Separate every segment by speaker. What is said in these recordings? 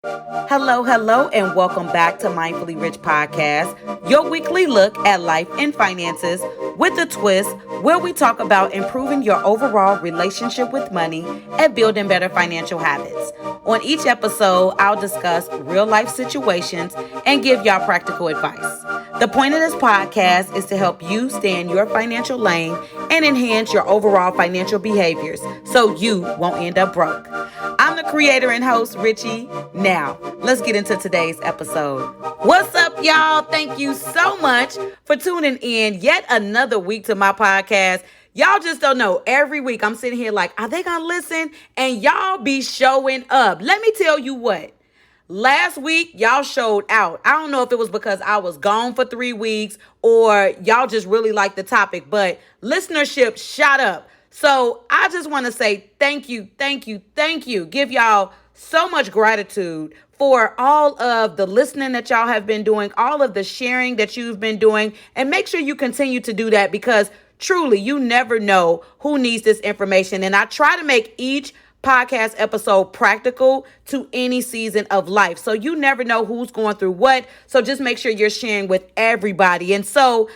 Speaker 1: Hello, and welcome back to Mindfully Rich Podcast, your weekly look at life and finances with a twist where we talk about improving your overall relationship with money and building better financial habits. On each episode, I'll discuss real life situations and give y'all practical advice. The point of this podcast is to help you stay in your financial lane and enhance your overall financial behaviors so you won't end up broke. I'm the creator and host, RichE. Now, let's get into today's episode. What's up, y'all? Thank you so much for tuning in yet another week to my podcast. Y'all just don't know. Every week I'm sitting here like, are they going to listen? And y'all be showing up. Let me tell you what. Last week, y'all showed out. I don't know if it was because I was gone for 3 weeks or y'all just really liked the topic, but listenership shot up. So I just want to say thank you. Give y'all so much gratitude for all of the listening that y'all have been doing, all of the sharing that you've been doing, and make sure you continue to do that because truly you never know who needs this information. And I try to make each podcast episode practical to any season of life. So you never know who's going through what. So just make sure you're sharing with everybody. And so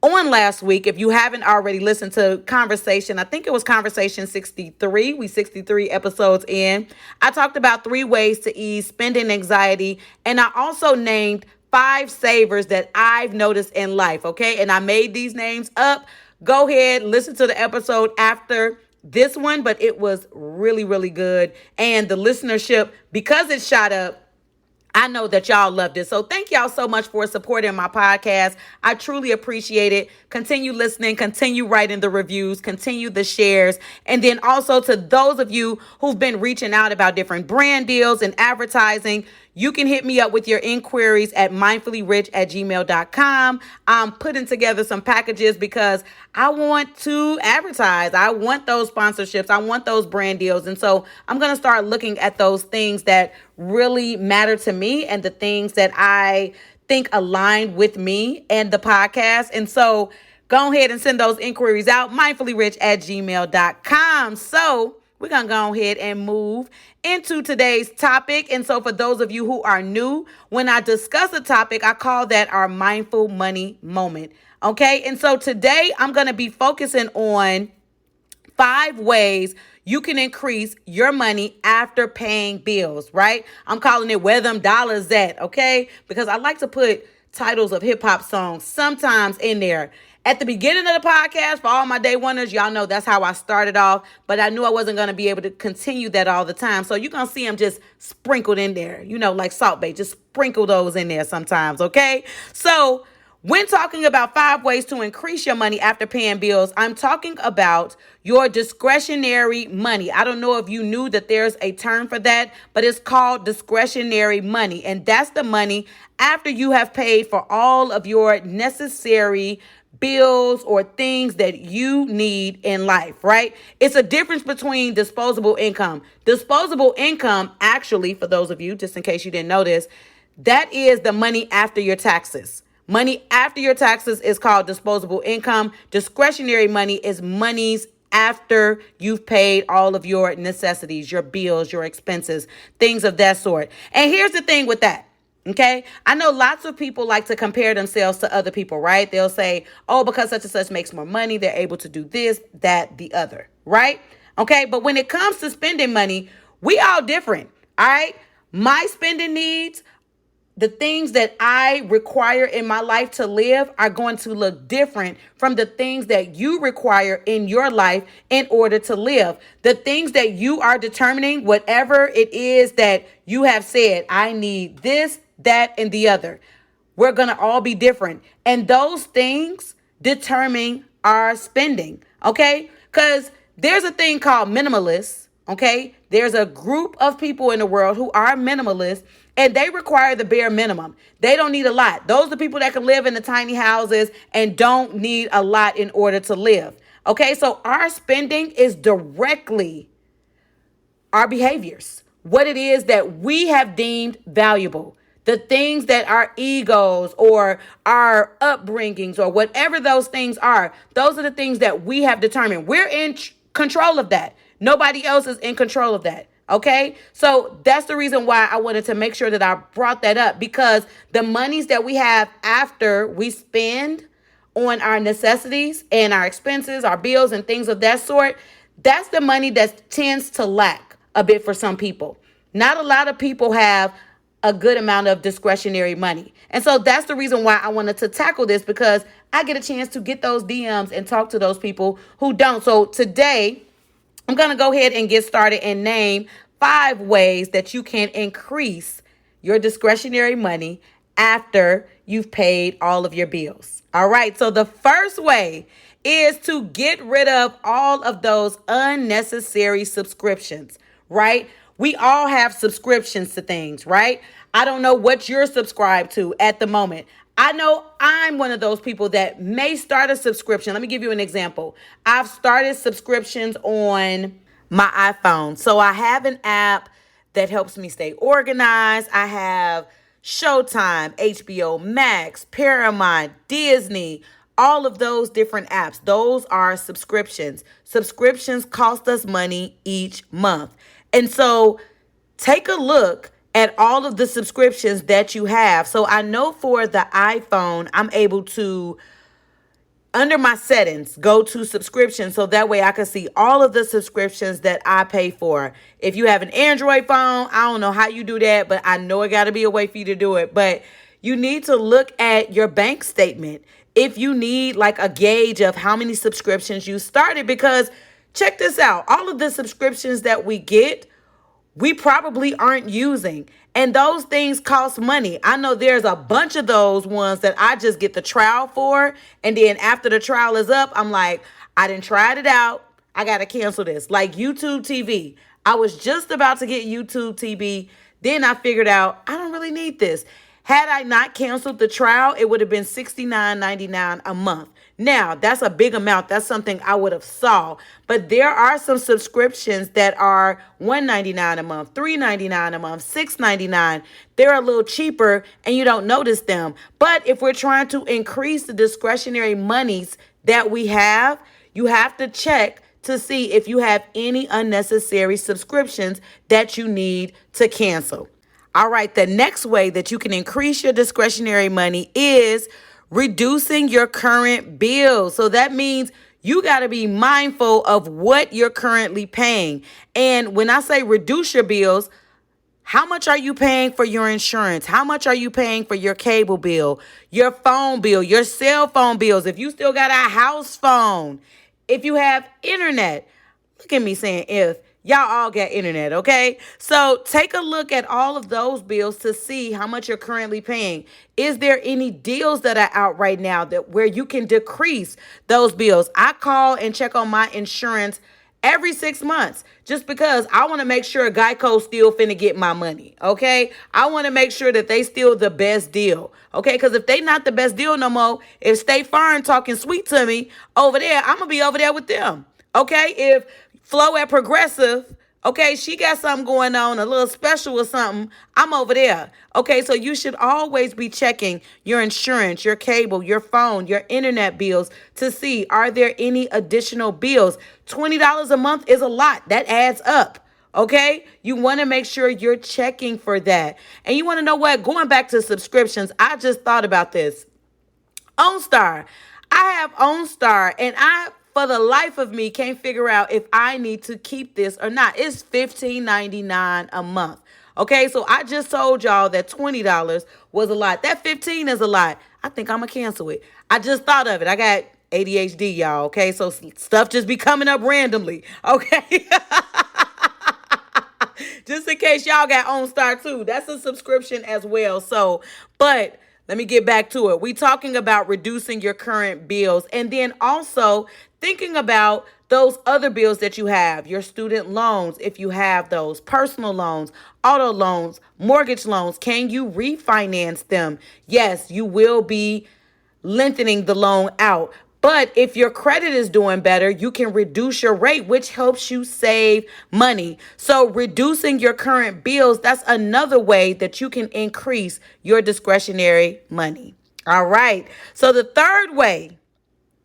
Speaker 1: on last week, if you haven't already listened to Conversation, I think it was Conversation 63. We 63 episodes in. I talked about 3 ways to ease spending anxiety. And I also named 5 savers that I've noticed in life. Okay. And I made these names up. Go ahead, listen to the episode after this one, but it was really, really good. And the listenership, because it shot up, I know that y'all loved it. So thank y'all so much for supporting my podcast. I truly appreciate it. Continue listening, continue writing the reviews, continue the shares. And then also to those of you who've been reaching out about different brand deals and advertising, you can hit me up with your inquiries at mindfullyrich@gmail.com. I'm putting together some packages because I want to advertise. I want those sponsorships. I want those brand deals. And so I'm going to start looking at those things that really matter to me and the things that I think align with me and the podcast. And so go ahead and send those inquiries out, mindfullyrich@gmail.com. So we're going to go ahead and move into today's topic. And so for those of you who are new, when I discuss a topic, I call that our mindful money moment. Okay. And so today I'm going to be focusing on 5 ways you can increase your money after paying bills, right? I'm calling it Where Them Dollars At, okay? Because I like to put titles of hip hop songs sometimes in there. At the beginning of the podcast, for all my day oneers, y'all know that's how I started off, but I knew I wasn't going to be able to continue that all the time. So you're going to see them just sprinkled in there, like Salt Bae, just sprinkle those in there sometimes, okay? So when talking about 5 ways to increase your money after paying bills, I'm talking about your discretionary money. I don't know if you knew that there's a term for that, but it's called discretionary money. And that's the money after you have paid for all of your necessary bills or things that you need in life, right? It's a difference between disposable income. Disposable income, actually, for those of you, just in case you didn't know this, that is the money after your taxes. Money after your taxes is called disposable income. Discretionary money is monies after you've paid all of your necessities, your bills, your expenses, things of that sort. And here's the thing with that. Okay. I know lots of people like to compare themselves to other people, right? They'll say, oh, because such and such makes more money, they're able to do this, that, the other, right? Okay. But when it comes to spending money, we all different. All right. My spending needs, the things that I require in my life to live are going to look different from the things that you require in your life in order to live. The things that you are determining, whatever it is that you have said, I need this, that, and the other. We're going to all be different. And those things determine our spending, okay? Because there's a thing called minimalists, okay? There's a group of people in the world who are minimalists, and they require the bare minimum. They don't need a lot. Those are the people that can live in the tiny houses and don't need a lot in order to live. Okay, so our spending is directly our behaviors, what it is that we have deemed valuable, the things that our egos or our upbringings or whatever those things are. Those are the things that we have determined. We're in control of that. Nobody else is in control of that. Okay, so that's the reason why I wanted to make sure that I brought that up, because the monies that we have after we spend on our necessities and our expenses, our bills, and things of that sort, that's the money that tends to lack a bit for some people. Not a lot of people have a good amount of discretionary money. And so that's the reason why I wanted to tackle this, because I get a chance to get those DMs and talk to those people who don't. So today, I'm going to go ahead and get started and name 5 ways that you can increase your discretionary money after you've paid all of your bills. All right. So the first way is to get rid of all of those unnecessary subscriptions, right? We all have subscriptions to things, right? I don't know what you're subscribed to at the moment. I know I'm one of those people that may start a subscription. Let me give you an example. I've started subscriptions on my iPhone. So I have an app that helps me stay organized. I have Showtime, HBO Max, Paramount, Disney, all of those different apps. Those are subscriptions. Subscriptions cost us money each month. And so take a look at all of the subscriptions that you have. So I know for the iPhone, I'm able to, under my settings, go to subscriptions, so that way I can see all of the subscriptions that I pay for. If you have an Android phone, I don't know how you do that, but I know it got to be a way for you to do it. But you need to look at your bank statement if you need like a gauge of how many subscriptions you started, because check this out. All of the subscriptions that we get, we probably aren't using. And those things cost money. I know there's a bunch of those ones that I just get the trial for. And then after the trial is up, I'm like, I didn't try it out. I got to cancel this. Like YouTube TV. I was just about to get YouTube TV. Then I figured out I don't really need this. Had I not canceled the trial, it would have been $69.99 a month. Now, that's a big amount. That's something I would have saw. But there are some subscriptions that are $199 a month, $399 a month, $699. They're a little cheaper and you don't notice them. But if we're trying to increase the discretionary monies that we have, you have to check to see if you have any unnecessary subscriptions that you need to cancel. All right, the next way that you can increase your discretionary money is reducing your current bills. So that means you got to be mindful of what you're currently paying. And when I say reduce your bills, how much are you paying for your insurance? How much are you paying for your cable bill, your phone bill, your cell phone bills? If you still got a house phone, if you have internet, look at me saying if. Y'all all got internet, okay? So take a look at all of those bills to see how much you're currently paying. Is there any deals that are out right now that where you can decrease those bills? I call and check on my insurance every 6 months just because I want to make sure Geico's still finna get my money, okay? I want to make sure that they still the best deal, okay? Because if they not the best deal no more, if State Farm talking sweet to me over there, I'm going to be over there with them, okay? If Flo at Progressive, okay, she got something going on, a little special or something, I'm over there. Okay, so you should always be checking your insurance, your cable, your phone, your internet bills to see, are there any additional bills? $20 a month is a lot. That adds up. Okay, you want to make sure you're checking for that. And you want to know what? Going back to subscriptions, I just thought about this. OnStar. I have OnStar, and I, for the life of me, can't figure out if I need to keep this or not. It's $15.99 a month. Okay, so I just told y'all that $20 was a lot. That $15 is a lot. I think I'm going to cancel it. I just thought of it. I got ADHD, y'all. Okay, so stuff just be coming up randomly. Okay. Just in case y'all got OnStar too. That's a subscription as well. So, but let me get back to it. We talking about reducing your current bills and then also thinking about those other bills that you have, your student loans, if you have those, personal loans, auto loans, mortgage loans. Can you refinance them? Yes, you will be lengthening the loan out. But if your credit is doing better, you can reduce your rate, which helps you save money. So reducing your current bills, that's another way that you can increase your discretionary money. All right. So the third way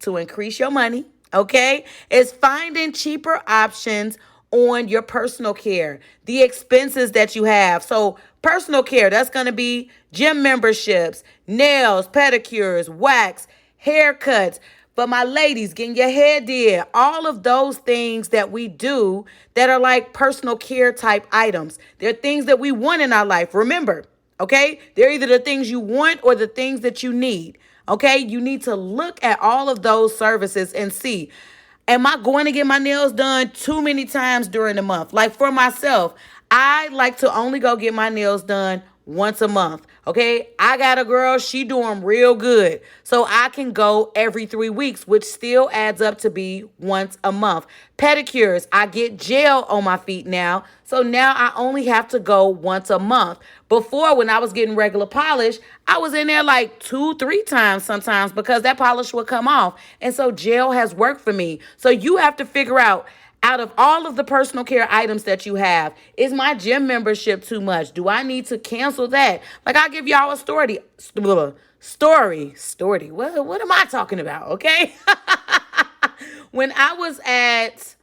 Speaker 1: to increase your money, okay, is finding cheaper options on your personal care, the expenses that you have. So personal care, that's going to be gym memberships, nails, pedicures, wax, haircuts. But my ladies, getting your hair did, all of those things that we do that are like personal care type items. They're things that we want in our life. Remember, okay? They're either the things you want or the things that you need. Okay? You need to look at all of those services and see, am I going to get my nails done too many times during the month? Like for myself, I like to only go get my nails done once a month. Okay, I got a girl, she doing real good. So I can go every 3 weeks, which still adds up to be once a month. Pedicures, I get gel on my feet now. So now I only have to go once a month. Before, when I was getting regular polish, I was in there like 2-3 times sometimes because that polish would come off. And so gel has worked for me. So you have to figure out of all of the personal care items that you have, is my gym membership too much? Do I need to cancel that? Like, I'll give y'all a story. What am I talking about? Okay. When I was at,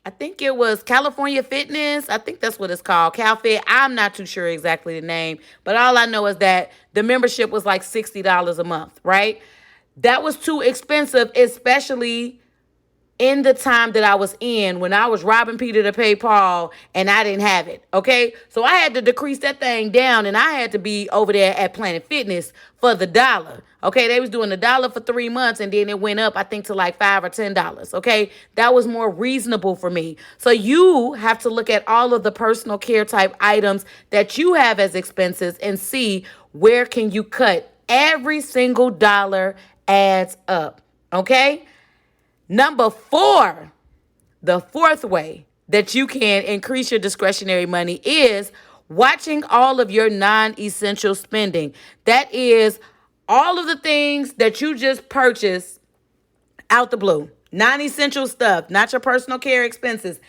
Speaker 1: I think it was California Fitness. I think that's what it's called. CalFit. I'm not too sure exactly the name, but all I know is that the membership was like $60 a month, right? That was too expensive, especially in the time that I was in when I was robbing Peter to pay Paul and I didn't have it. Okay. So I had to decrease that thing down and I had to be over there at Planet Fitness for the dollar. Okay. They was doing $1 for 3 months and then it went up, I think, to like $5 or $10. Okay. That was more reasonable for me. So you have to look at all of the personal care type items that you have as expenses and see where can you cut. Every single dollar adds up. Okay. Number 4, the fourth way that you can increase your discretionary money is watching all of your non-essential spending. That is all of the things that you just purchased out the blue. Non-essential stuff, not your personal care expenses,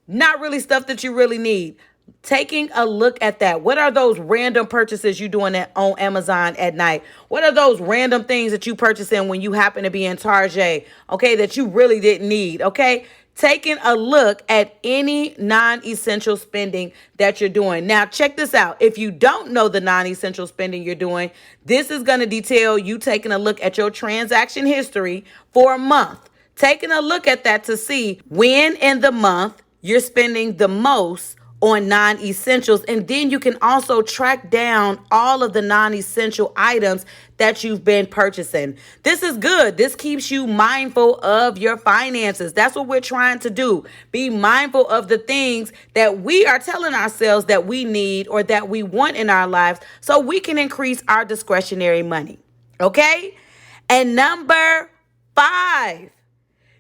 Speaker 1: not really stuff that you really need. Taking a look at that. What are those random purchases you doing on Amazon at night? What are those random things that you purchasing when you happen to be in Target, okay, that you really didn't need, okay? Taking a look at any non-essential spending that you're doing. Now, check this out. If you don't know the non-essential spending you're doing, this is going to detail you taking a look at your transaction history for a month. Taking a look at that to see when in the month you're spending the most on non-essentials. And then you can also track down all of the non-essential items that you've been purchasing. This is good. This keeps you mindful of your finances. That's what we're trying to do. Be mindful of the things that we are telling ourselves that we need or that we want in our lives so we can increase our discretionary money. Okay? And number 5,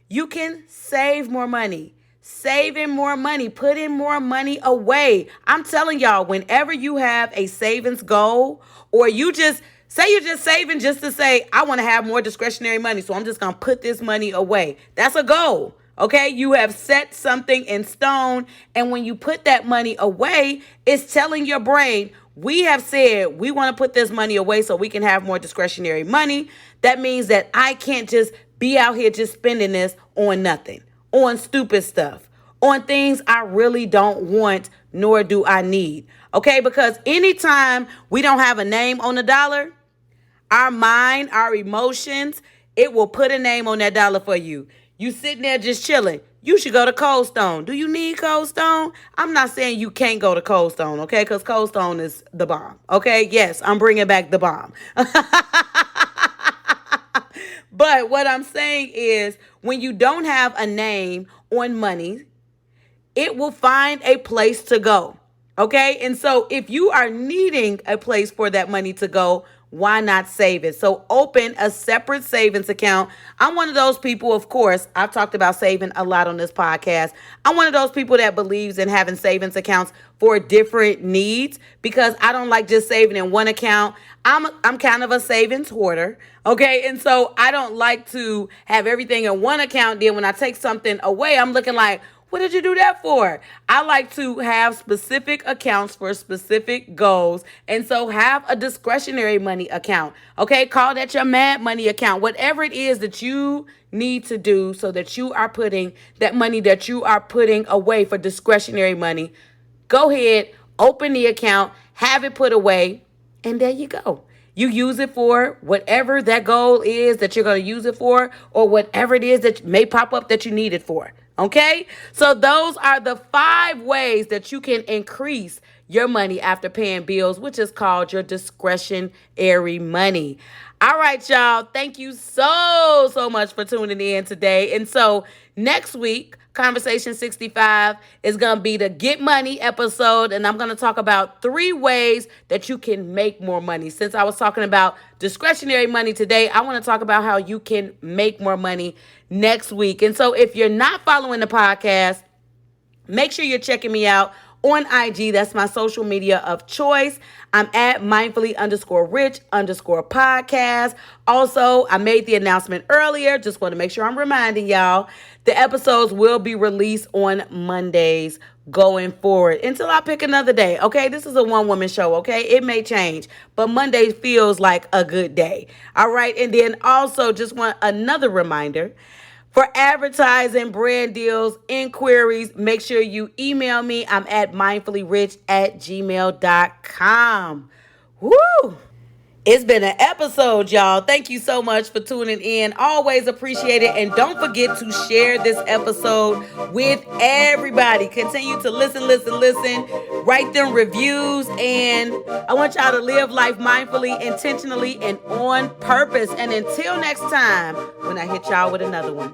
Speaker 1: you can save more money. Saving more money, putting more money away. I'm telling y'all, whenever you have a savings goal, or you just say you're just saving just to say, I want to have more discretionary money, so I'm just going to put this money away. That's a goal. Okay, you have set something in stone, and when you put that money away, it's telling your brain, we have said we want to put this money away so we can have more discretionary money. That means that I can't just be out here just spending this on nothing, on stupid stuff, on things I really don't want, nor do I need. Okay, because anytime we don't have a name on the dollar, our mind, our emotions, it will put a name on that dollar for you. You sitting there just chilling. You should go to Cold Stone. Do you need Cold Stone? I'm not saying you can't go to Cold Stone, okay? Because Cold Stone is the bomb, okay? Yes, I'm bringing back the bomb. But what I'm saying is when you don't have a name on money, it will find a place to go, okay? And so if you are needing a place for that money to go, why not save it? So open a separate savings account. I'm one of those people, of course, I've talked about saving a lot on this podcast. I'm one of those people that believes in having savings accounts for different needs because I don't like just saving in one account. I'm kind of a savings hoarder, okay? And so I don't like to have everything in one account. Then when I take something away, I'm looking like, What did you do that for? I like to have specific accounts for specific goals. And so have a discretionary money account. Okay, call that your mad money account. Whatever it is that you need to do so that you are putting that money that you are putting away for discretionary money, go ahead, open the account, have it put away, and there you go. You use it for whatever that goal is that you're going to use it for, or whatever it is that may pop up that you need it for. Okay? So those are the 5 ways that you can increase your money after paying bills, which is called your discretionary money. All right, y'all. Thank you so much for tuning in today. And so next week, Conversation 65 is going to be the Get Money episode, and I'm going to talk about 3 ways that you can make more money. Since I was talking about discretionary money today, I want to talk about how you can make more money next week. And so if you're not following the podcast, make sure you're checking me out on IG. That's my social media of choice. I'm at mindfully_rich_podcast. Also, I made the announcement earlier. Just want to make sure I'm reminding y'all. The episodes will be released on Mondays going forward until I pick another day. Okay, this is a one-woman show. Okay, it may change, but Monday feels like a good day. All right, and then also just want another reminder. For advertising, brand deals, inquiries, make sure you email me. I'm at mindfullyrich@gmail.com. Woo! It's been an episode, y'all. Thank you so much for tuning in. Always appreciate it. And don't forget to share this episode with everybody. Continue to listen. Write them reviews. And I want y'all to live life mindfully, intentionally, and on purpose. And until next time, when I hit y'all with another one.